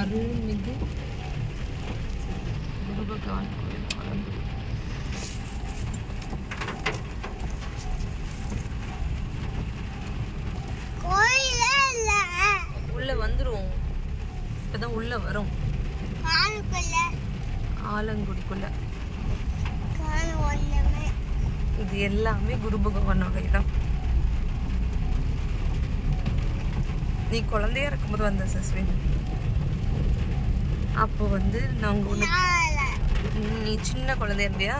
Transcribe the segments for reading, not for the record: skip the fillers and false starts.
அருள்மிகு குரு பகவான் கோயில் ஆலங்குடி. உள்ள வந்துரும். இப்பதான் உள்ள வரும் ஆலங்குடிக்குள்ள. இது எல்லாமே குரு பகவானோட இடம். நீ குழந்தையா இருக்கும்போது வந்த சஸ்வின், அப்போ வந்து நாங்க ஒன்று, நீ சின்ன குழந்தையா இருந்தியா,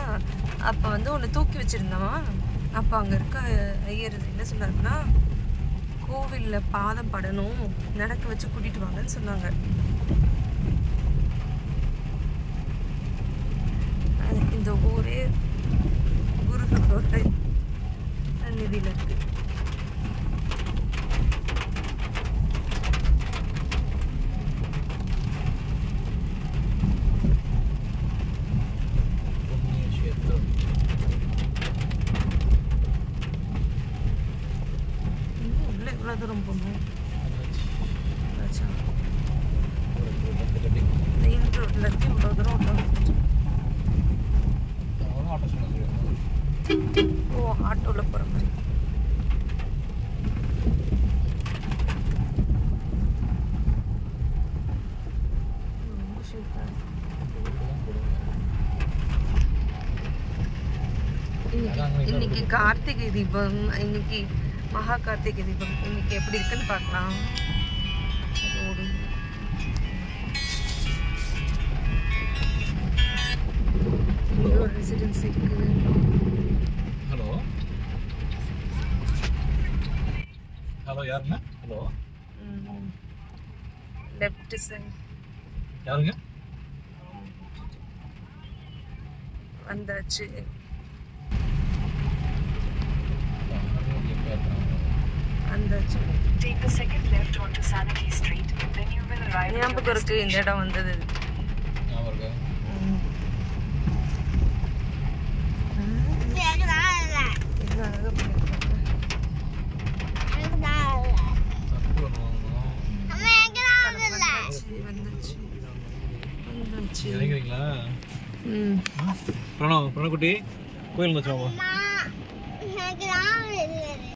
அப்போ வந்து ஒன்று தூக்கி வச்சிருந்தோமா. அப்போ அங்கே இருக்க ஐயர் என்ன சொன்னாருன்னா, கோவிலில் பாதம் படணும், நடக்க வச்சு கூட்டிட்டு வாங்கன்னு சொன்னாங்க. இந்த ஊரே குருகளோட சந்நிதியில் இருக்கு. எவ்வளோ தூரம் போகணும்? மெயின் ரோட்ல இருந்து இவ்வளோ தூரம் ஓ, ஆட்டோவில் போகிற மாதிரி. இன்னைக்கு கார்த்திகை தீபம், இன்னைக்கு மகா கார்த்திகை தீபம். இன்னைக்கு எப்படி இருக்குன்னு பார்க்கலாம். ரோடு இங்கே ஒரு ரெசிடென்சி இருக்குது. ஹலோ ஹலோ, யாருங்க? ஹலோ, லெஃப்ட் சைடு யாருங்க? வந்தாச்சு. வந்தாச்சு. Take the second left onto Sanity Street, then you will arrive. ஞாபகம் இருக்கு இந்த இடம் வந்தது. ஞாபகம் இருக்கு. இறங்குறீங்களா? பிரணவ், பிரணக்குட்டி கோயில் வச்சோம்.